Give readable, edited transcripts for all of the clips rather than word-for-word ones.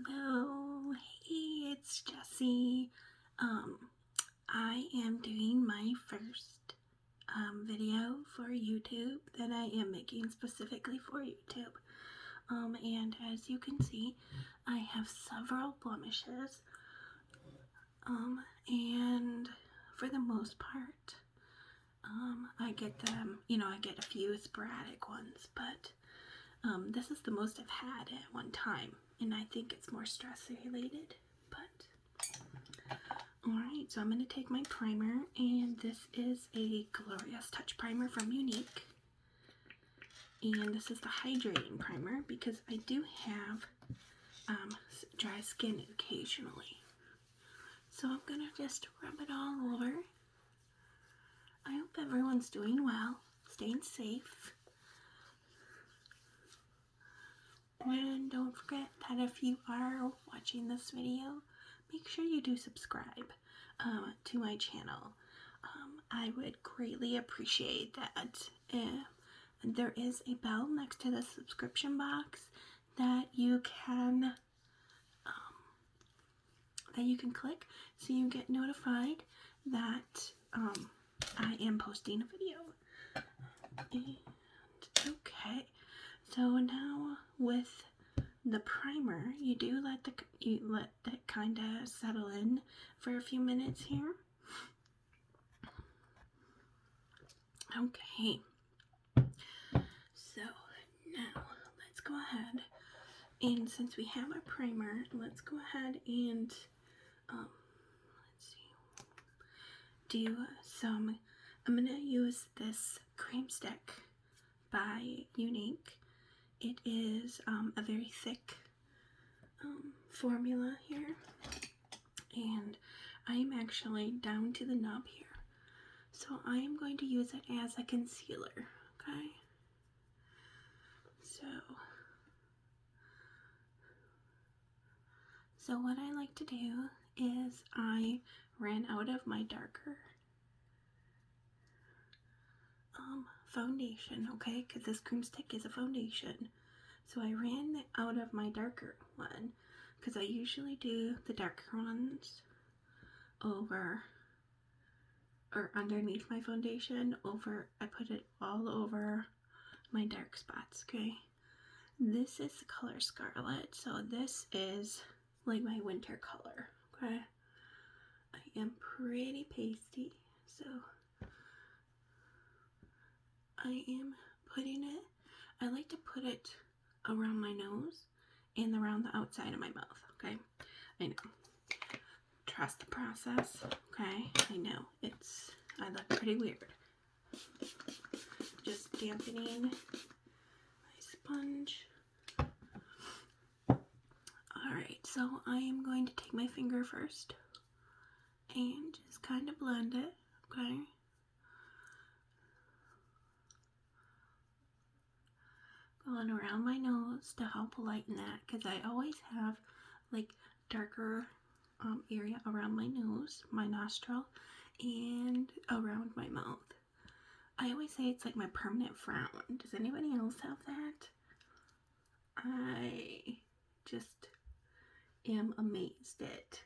Hello, hey, it's Jessie. I am doing my first video for YouTube that I am making specifically for YouTube. And as you can see, I have several blemishes. And for the most part, I get them, I get a few sporadic ones, but this is the most I've had at one time, and I think it's more stress related. But alright, so I'm going to take my primer, and this is a Glorious Touch primer from Unique. And this is the hydrating primer because I do have dry skin occasionally. So I'm going to just rub it all over. I hope everyone's doing well, staying safe. And don't forget that if you are watching this video, make sure you do subscribe to my channel. I would greatly appreciate that. There is a bell next to the subscription box that you can click so you get notified that I am posting a video. And okay, so now with the primer, you do let that kind of settle in for a few minutes here. Okay, so now let's go ahead, and since we have our primer, let's go ahead and do some. I'm gonna use this cream stick by Unique. It is a very thick formula here, and I'm actually down to the nub here, so I am going to use it as a concealer. Okay, so what I like to do is I ran out of my darker foundation, okay, because this cream stick is a foundation. So I ran out of my darker one because I usually do the darker ones over or underneath my foundation. I put it all over my dark spots. Okay, this is the color Scarlet, so this is like my winter color. Okay, I am pretty pasty, so I am putting it. I like to put it around my nose and around the outside of my mouth. Okay, I know. Trust the process. Okay, I know I look pretty weird. Just dampening my sponge. Alright, so I am going to take my finger first and just kind of blend it. Okay. Going around my nose to help lighten that, because I always have like darker area around my nose, my nostril, and around my mouth. I always say it's like my permanent frown. Does anybody else have that? I just am amazed at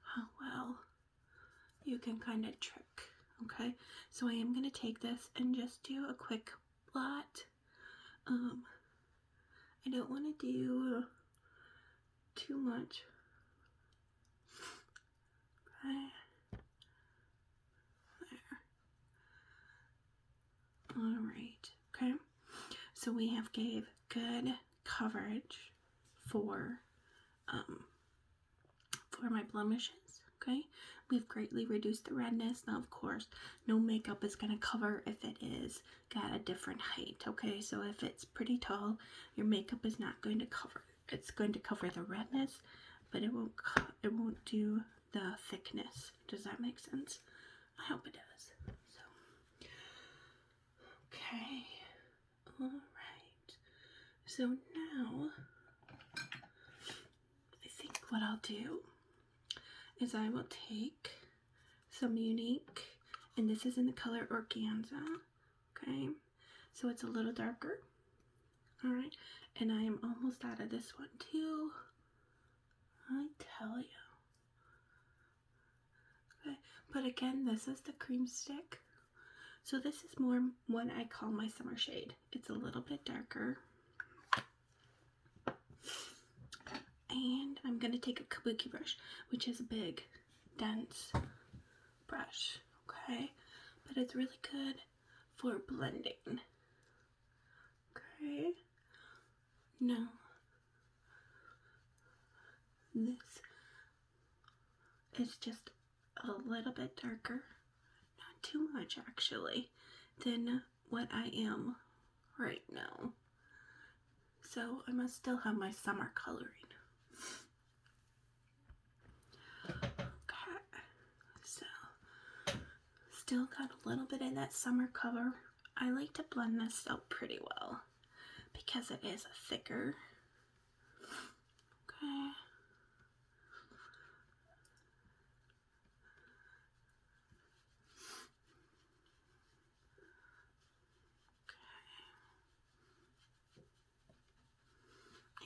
how well you can kind of trick. Okay, so I am going to take this and just do a quick blot. I don't want to do too much. Okay. There. Alright, okay. So we have gave good coverage for my blemishes. Okay, we've greatly reduced the redness. Now, of course, no makeup is going to cover if it is got a different height. Okay, so if it's pretty tall, your makeup is not going to cover. It's going to cover the redness, but it won't do the thickness. Does that make sense? I hope it does. So, okay, all right. So now, I think what I'll do is I will take some Unique, and this is in the color Organza. Okay, so it's a little darker. Alright, and I am almost out of this one too. I tell you. Okay, but again, this is the cream stick. So this is more what I call my summer shade. It's a little bit darker. And I'm going to take a kabuki brush, which is a big, dense brush. Okay, but it's really good for blending. Okay, now this is just a little bit darker, not too much actually, than what I am right now. So I must still have my summer coloring. Okay, so still got a little bit of that summer color. I like to blend this out pretty well because it is thicker. Okay.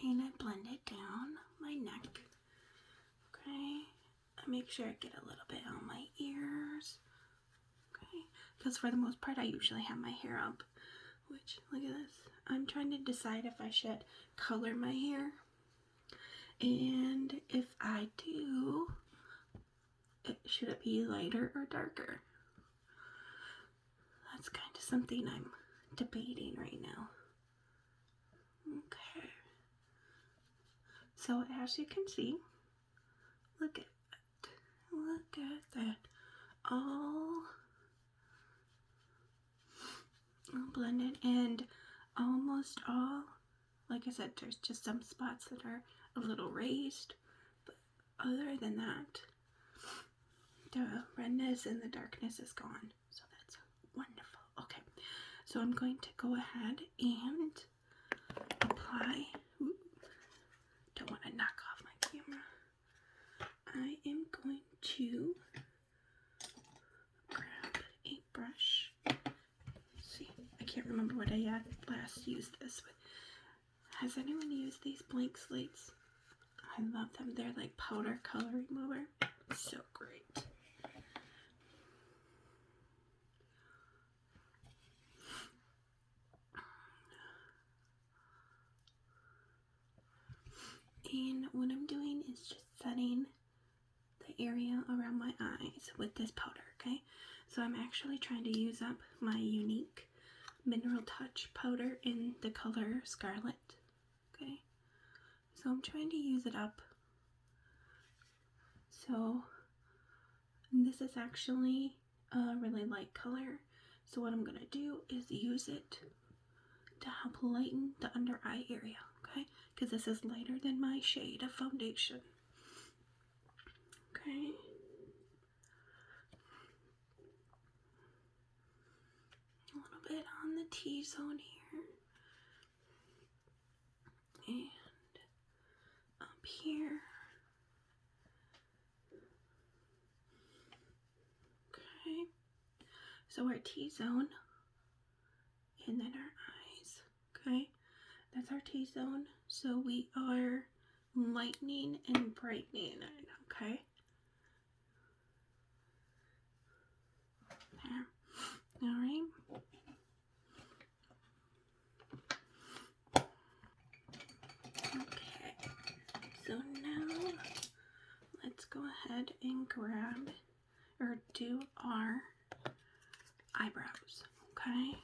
And I blend it down my neck. Okay. I make sure I get a little bit on my ears. Okay. Because for the most part, I usually have my hair up. Which, look at this. I'm trying to decide if I should color my hair. And if I do, should it be lighter or darker? That's kind of something I'm debating right now. Okay. So as you can see, look at that. Look at that. All blended, and almost all, like I said, there's just some spots that are a little raised, but other than that, the redness and the darkness is gone. So that's wonderful. Okay, so I'm going to go ahead and apply. Don't want to knock off my camera. I am going to grab a brush. Let's see, I can't remember what I last used this with. Has anyone used these blank slates? I love them. They're like powder color remover. So great. And what I'm doing is just setting the area around my eyes with this powder, okay? So I'm actually trying to use up my unique Mineral Touch powder in the color Scarlet, okay? So I'm trying to use it up. So this is actually a really light color. So what I'm going to do is use it to help lighten the under eye area, okay? Because this is lighter than my shade of foundation. Okay. A little bit on the T-zone here. And up here. Okay. So our T-zone. And then our eyes. Okay. That's our T-zone. So we are lightening and brightening it. Okay. There. Alright. Okay. So now let's go ahead and grab or do our eyebrows. Okay.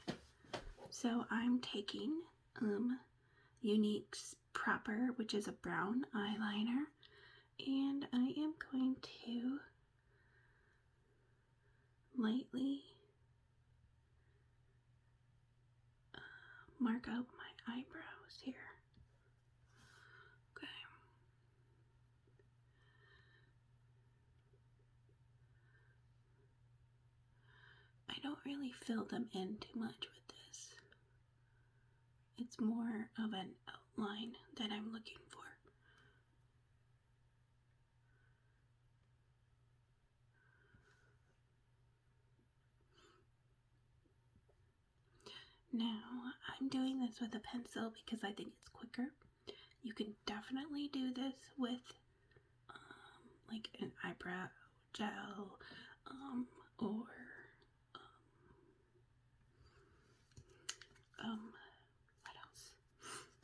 So I'm taking Unique's Proper, which is a brown eyeliner, and I am going to lightly mark out my eyebrows here. Okay. I don't really fill them in too much with this. It's more of an outline that I'm looking for. Now I'm doing this with a pencil because I think it's quicker. You can definitely do this with like an eyebrow gel or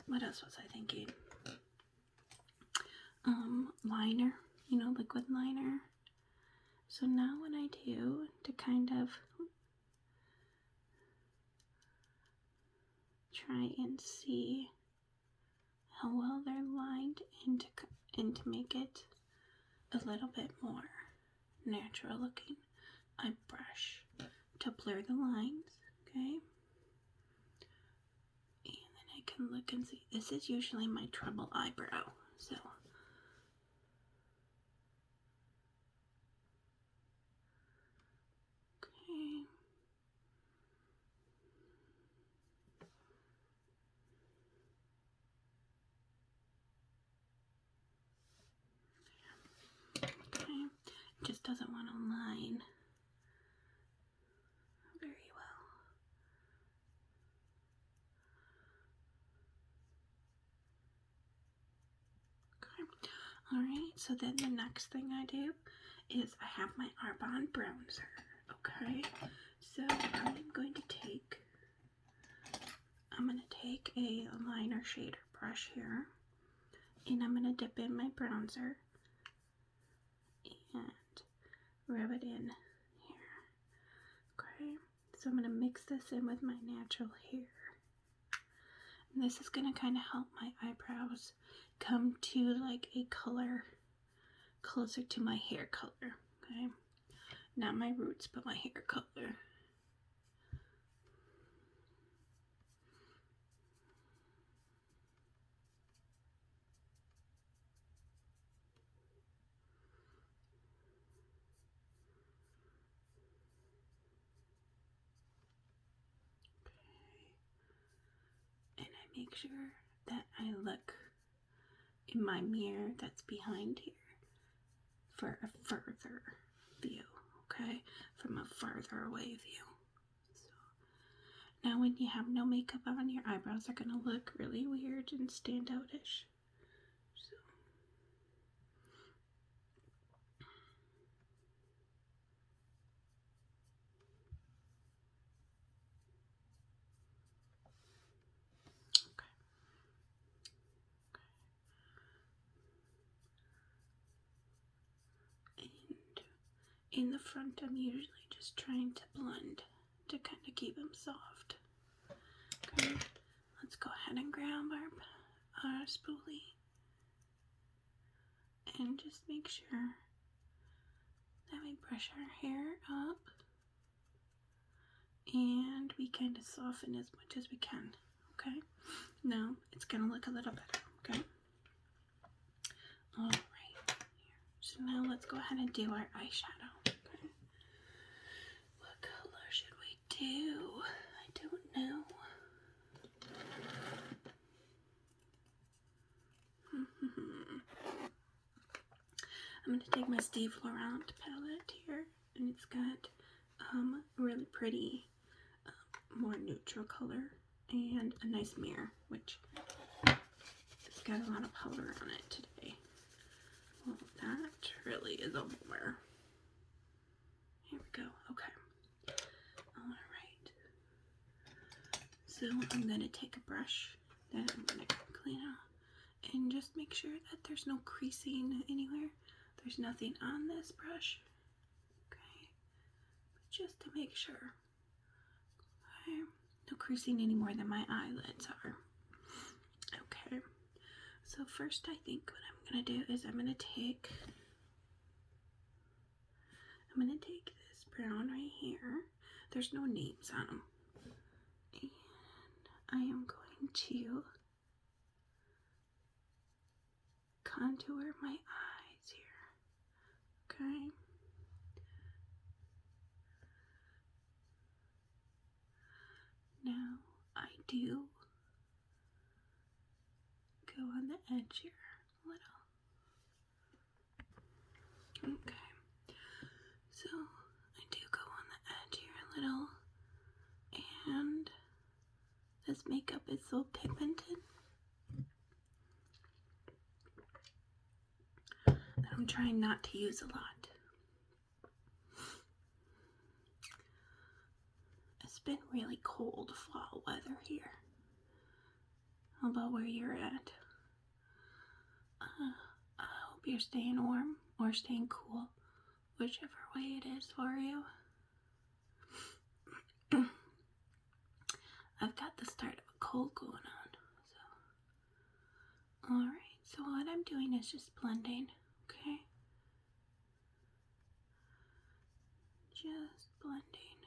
what else was I thinking? Liner, liquid liner. So now what I do to kind of try and see how well they're lined and to make it a little bit more natural looking, I brush to blur the lines, okay? And then I can look and see. This is usually my treble eyebrow, so okay. Okay, it just doesn't want to line very well. Okay, alright, so then the next thing I do is I have my Arbonne bronzer, okay? So I'm going to take a liner shader brush here, and I'm going to dip in my bronzer and rub it in here. Okay, so I'm going to mix this in with my natural hair. And this is going to kind of help my eyebrows come to like a color closer to my hair color. Okay, not my roots, but my hair color. Make sure that I look in my mirror that's behind here for a further view, okay? From a farther away view. So now when you have no makeup on, your eyebrows are going to look really weird and stand outish. So in the front, I'm usually just trying to blend to kind of keep them soft. Okay, let's go ahead and grab our spoolie and just make sure that we brush our hair up and we kind of soften as much as we can. Okay, now it's gonna look a little better. Okay, all right. So now let's go ahead and do our eyeshadow. Okay. What color should we do? I don't know. I'm going to take my Steve Laurent palette here, and it's got really pretty, more neutral color, and a nice mirror, which it's got a lot of powder on it today. Well, that really is a bummer. Here we go. Okay. Alright. So I'm going to take a brush that I'm going to clean out and just make sure that there's no creasing anywhere. There's nothing on this brush. Okay. Just to make sure. Okay. No creasing any more than my eyelids are. Okay. So first I think what I'm going to do is I'm going to take this brown right here. There's no names on them. And I am going to contour my eyes here. Okay. Now I do go on the edge here a little. Okay. So I do go on the edge here a little, and This makeup is so pigmented. I'm trying not to use a lot. It's been really cold fall weather here. How about where you're at? I hope you're staying warm or staying cool, whichever way it is for you. I've got the start of a cold going on. Alright, so what I'm doing is just blending, okay? Just blending.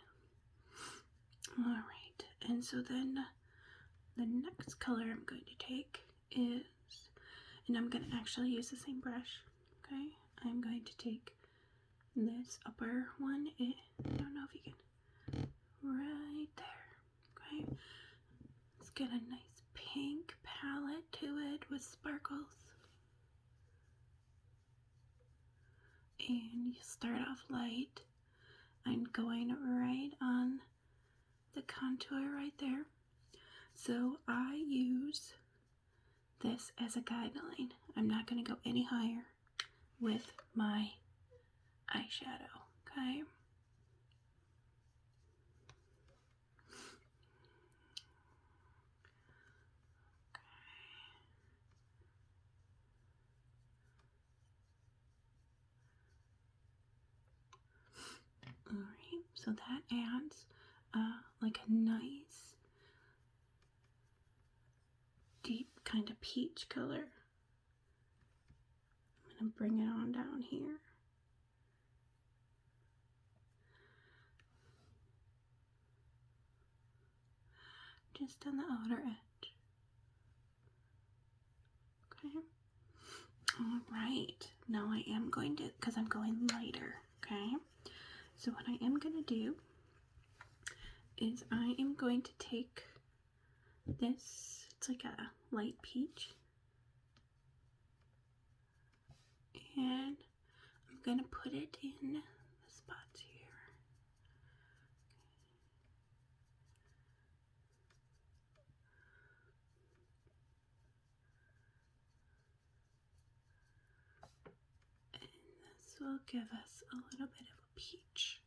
Alright, and so then the next color I'm going to take is, and I'm going to actually use the same brush, okay? I'm going to take this upper one, I don't know if you can, right there, okay? Let's get a nice pink palette to it with sparkles. And you start off light. I'm going right on the contour right there. So I use this as a guideline. I'm not going to go any higher with my eyeshadow, okay? Alright, so that adds like a nice deep kind of peach color. I'm going to bring it on down here. Just on the outer edge. Okay. Alright, now I am going to, because I'm going lighter, okay? So what I am going to do is I am going to take this, it's like a light peach, and I'm going to put it in the spots here. And this will give us a little bit of a peach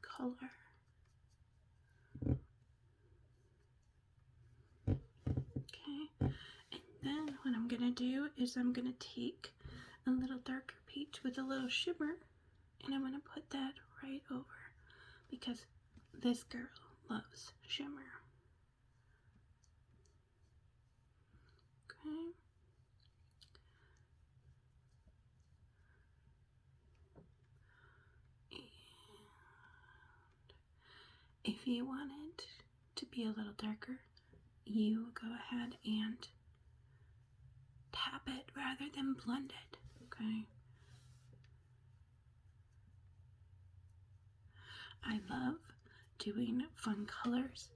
color. Okay, and then what I'm going to do is I'm going to take a little darker peach with a little shimmer, and I'm going to put that right over, because this girl loves shimmer. Okay. And if you want it to be a little darker, you go ahead and tap it rather than blend it, okay? I love doing fun colors.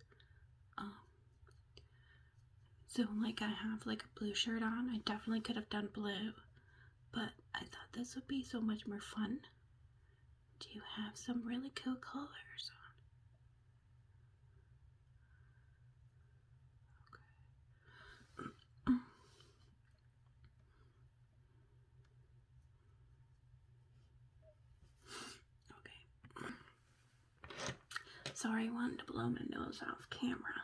So like I have like a blue shirt on. I definitely could have done blue, but I thought this would be so much more fun to have some really cool colors on. Okay. Sorry, I wanted to blow my nose off camera.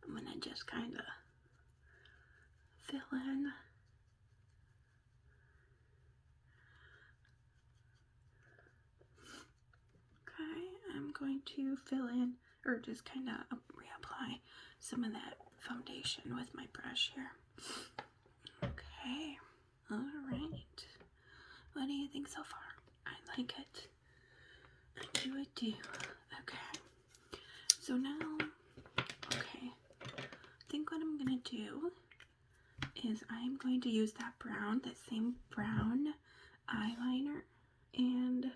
I'm gonna just kind of fill in. Okay, I'm going to fill in, or just kind of reapply some of that foundation with my brush here. Okay, alright. What do you think so far? I like it. I do. Okay. So now, okay, I think what I'm going to do is I'm going to use that same brown eyeliner, and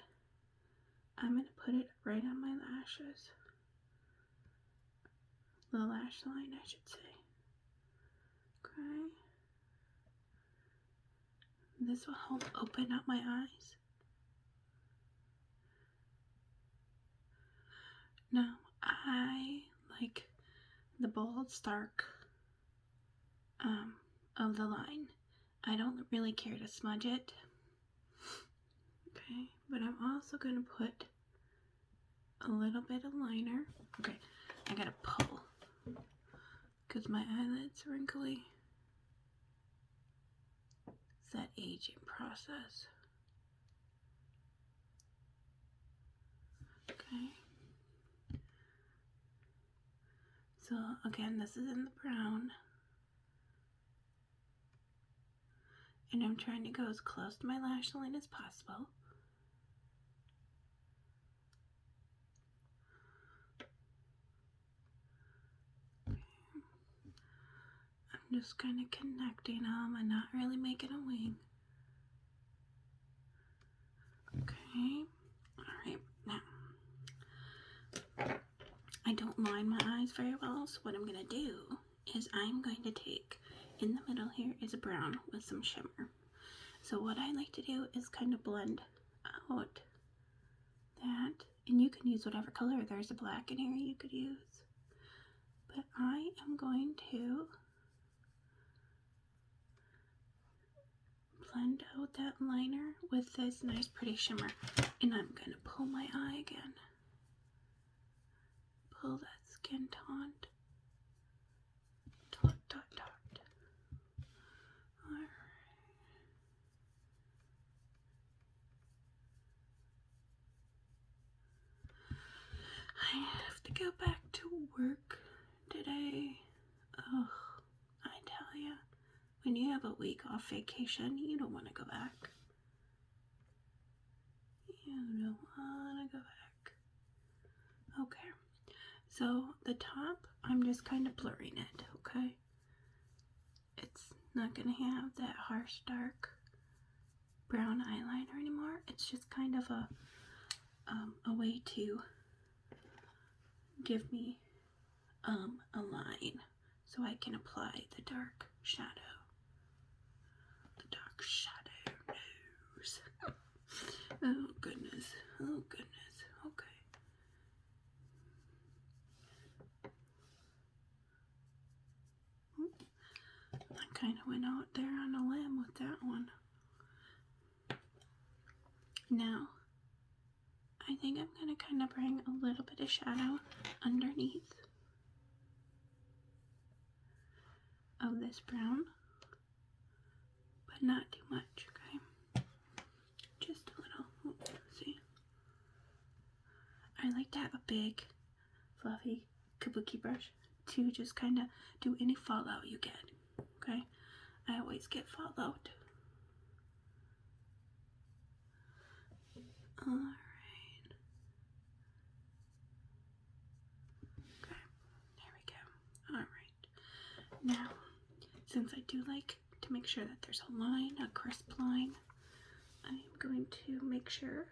I'm going to put it right on my lashes. The lash line, I should say. Okay. This will help open up my eyes. Now, I like the bold, stark of the line. I don't really care to smudge it. Okay, but I'm also going to put a little bit of liner. Okay, I gotta pull because my eyelid's wrinkly. It's that aging process. Okay. So again, this is in the brown. And I'm trying to go as close to my lash line as possible. I'm just kind of connecting them and not really making a wing. Okay. Alright, now I don't line my eyes very well, so what I'm going to do is I'm going to take, in the middle here is a brown with some shimmer. So what I like to do is kind of blend out that, and you can use whatever color. There's a black in here you could use. But I am going to blend out that liner with this nice pretty shimmer, and I'm going to pull my eye again. Pull that skin taunt. Dot, dot, dot. Alright. I have to go back to work today. Ugh, I tell ya, when you have a week off vacation, you don't want to go back. You don't want to go back. Okay, so the top, I'm just kind of blurring it, okay? It's not going to have that harsh, dark brown eyeliner anymore. It's just kind of a way to give me a line so I can apply the dark shadow. The dark shadows. Oh goodness. Oh goodness. Okay. I kind of went out there on a limb with that one. Now, I think I'm going to kind of bring a little bit of shadow underneath of this brown, but not too much, okay? Just a little. See? I like to have a big, fluffy kabuki brush to just kind of do any fallout you get, okay? I always get fallout. Alright. Okay, there we go. Alright. Now, since I do like to make sure that there's a line, a crisp line, I am going to make sure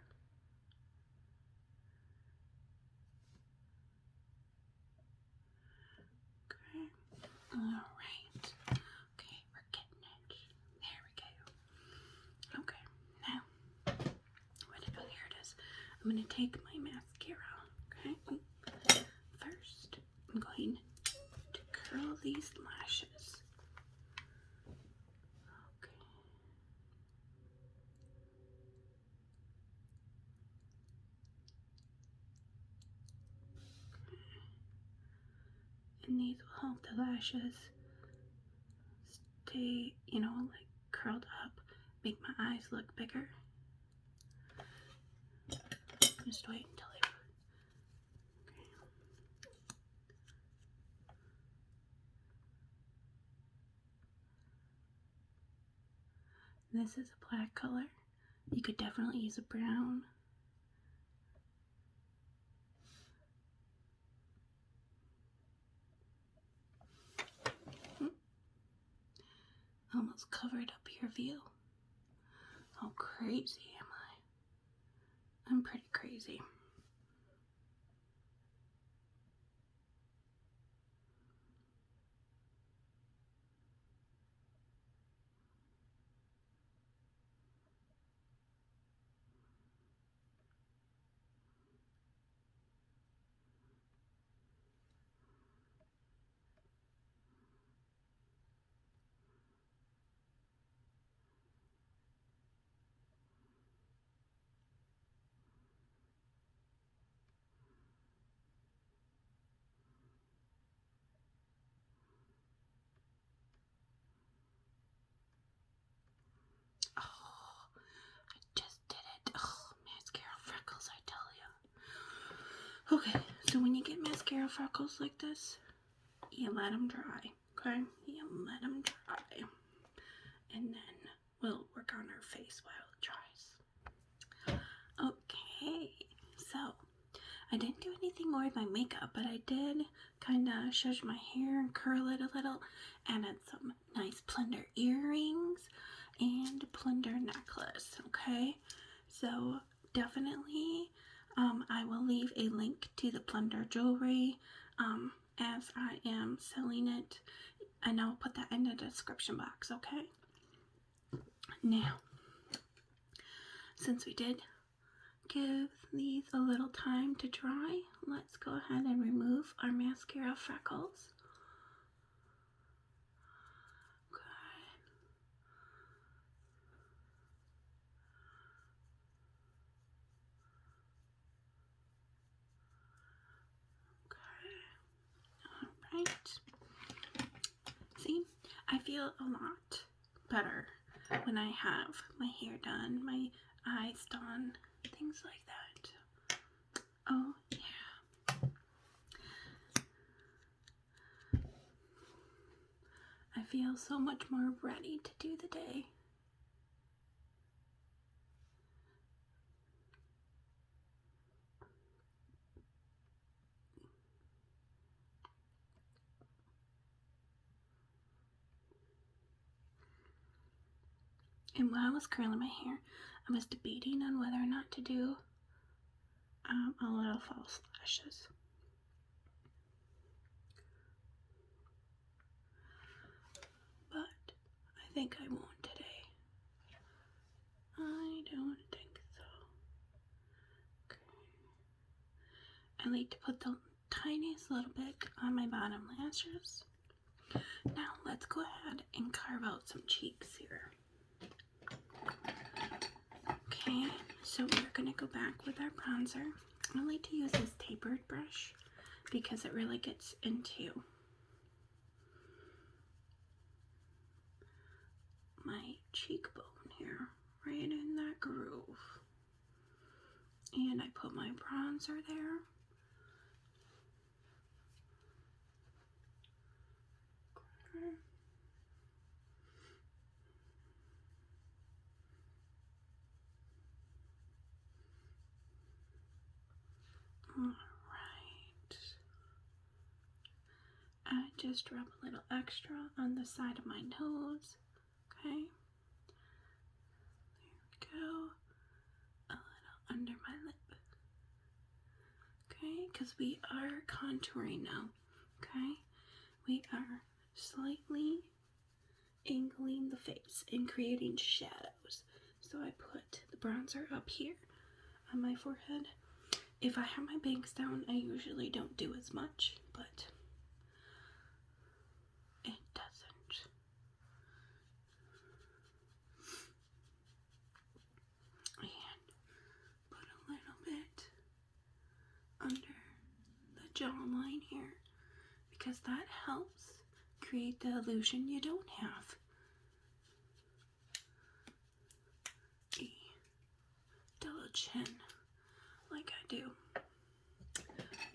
alright. Okay, we're getting it. There we go. Okay, now, here it is. I'm going to take my mascara, okay? First, I'm going to curl these lashes. Okay. And these will help the lashes stay, you know, like curled up, make my eyes look bigger. Just wait until I... Okay. This is a black color. You could definitely use a brown. Almost covered up your view. How crazy am I? I'm pretty crazy. Okay, so when you get mascara freckles like this, you let them dry, okay? You let them dry. And then we'll work on our face while it dries. Okay, so I didn't do anything more with my makeup, but I did kind of shush my hair and curl it a little, and add some nice plunder earrings and plunder necklace, okay? So definitely I will leave a link to the plunder jewelry as I am selling it, and I'll put that in the description box, okay? Now, since we did give these a little time to dry, let's go ahead and remove our mascara freckles. Alright. See, I feel a lot better when I have my hair done, my eyes done, things like that. Oh, yeah. I feel so much more ready to do the day. And while I was curling my hair, I was debating on whether or not to do a little false lashes. But I think I won't today. I don't think so. Okay. I like to put the tiniest little bit on my bottom lashes. Now let's go ahead and carve out some cheeks here. Okay, so we're going to go back with our bronzer. I like to use this tapered brush because it really gets into my cheekbone here, right in that groove. And I put my bronzer there. Okay. Alright. I just rub a little extra on the side of my nose. Okay. There we go. A little under my lip. Okay, because we are contouring now. Okay. We are slightly angling the face and creating shadows. So I put the bronzer up here on my forehead. If I have my bangs down, I usually don't do as much, but it doesn't. And put a little bit under the jawline here, because that helps create the illusion you don't have a double chin like I do.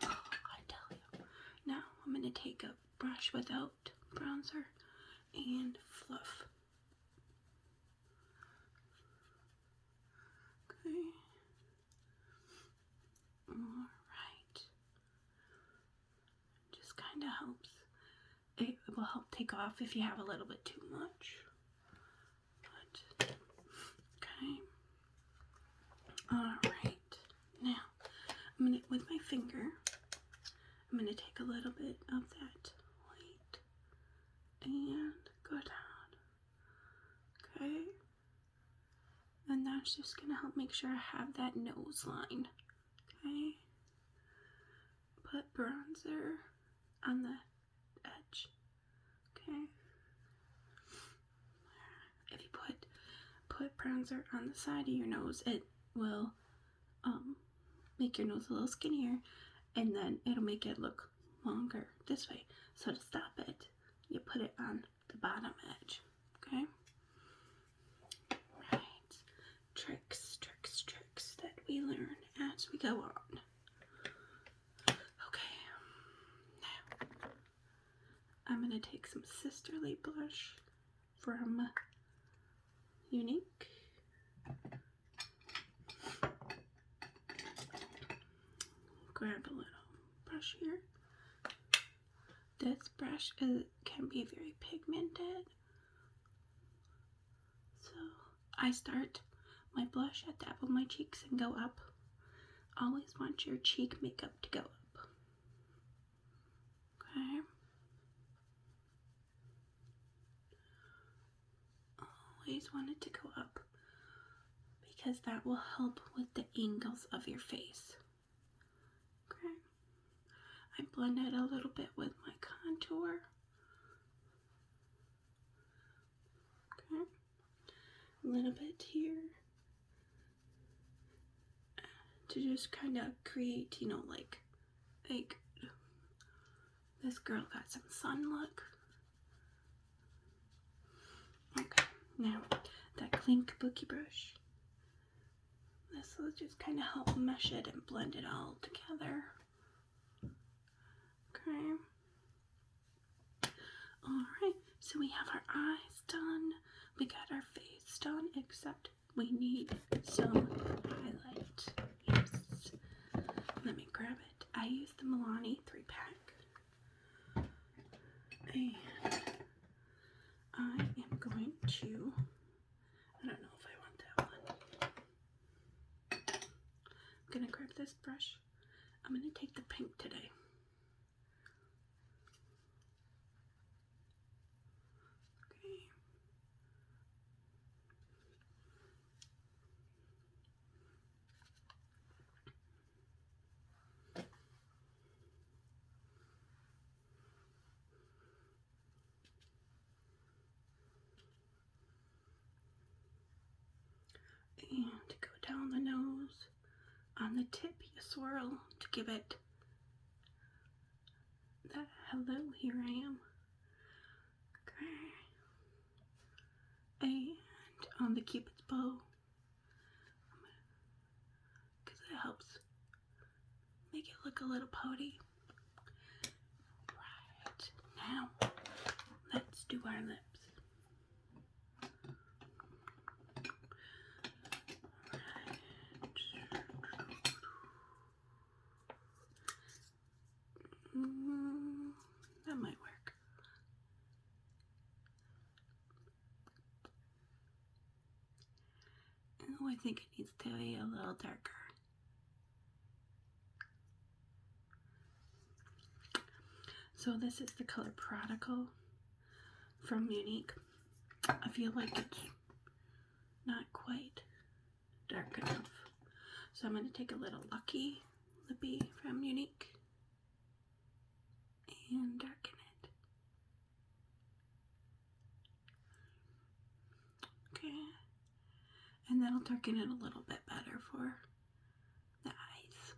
Oh, I tell you. Now I'm going to take a brush without bronzer and fluff. Okay. Alright. Just kind of helps. It will help take off if you have a little bit too much. But, okay. Alright. Now, I'm going to, with my finger, I'm going to take a little bit of that white and go down. Okay. And that's just going to help make sure I have that nose line. Okay. Put bronzer on the edge. Okay. If you put bronzer on the side of your nose, it will make your nose a little skinnier, and then it'll make it look longer this way. So to stop it, you put it on the bottom edge. Okay. Right. Tricks that we learn as we go on. to take some Sisterly blush from Unique. Grab a little brush here. This brush can be very pigmented. So I start my blush at the top of my cheeks and go up. Always want your cheek makeup to go up. Okay. Always want it to go up because that will help with the angles of your face. Okay. I blend it a little bit with my contour. Okay. A little bit here to just kind of create, you know, like this girl got some sun look. Okay, now that clean kabuki brush. This will just kind of help mesh it and blend it all together. Okay. Alright, so we have our eyes done. We got our face done, except we need some highlight. Yes. Let me grab it. I use the Milani 3-pack. And I am going to, I don't know if I want that one. I'm going to grab this brush. I'm going to take the pink today. Okay. And to go down the nose, on the tip you swirl to give it that hello, here I am. Okay. And on the cupid's bow, because it helps make it look a little pouty. Right, now let's do our lips. That might work. Oh, I think it needs to be a little darker. So this is the color Prodigal from Unique. I feel like it's not quite dark enough. So I'm going to take a little Lucky Lippy from Unique and darken it. Okay. And that'll darken it a little bit better for the eyes.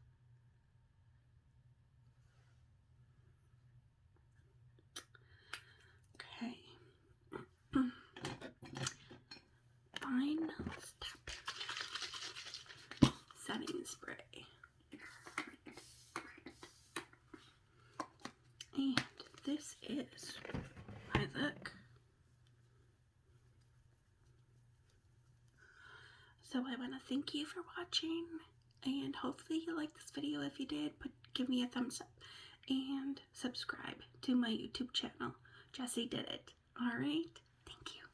Okay. Final step. Setting spray. And this is my look. So I want to thank you for watching, and hopefully you liked this video. If you did, give me a thumbs up and subscribe to my YouTube channel. Jessie did it. Alright, thank you.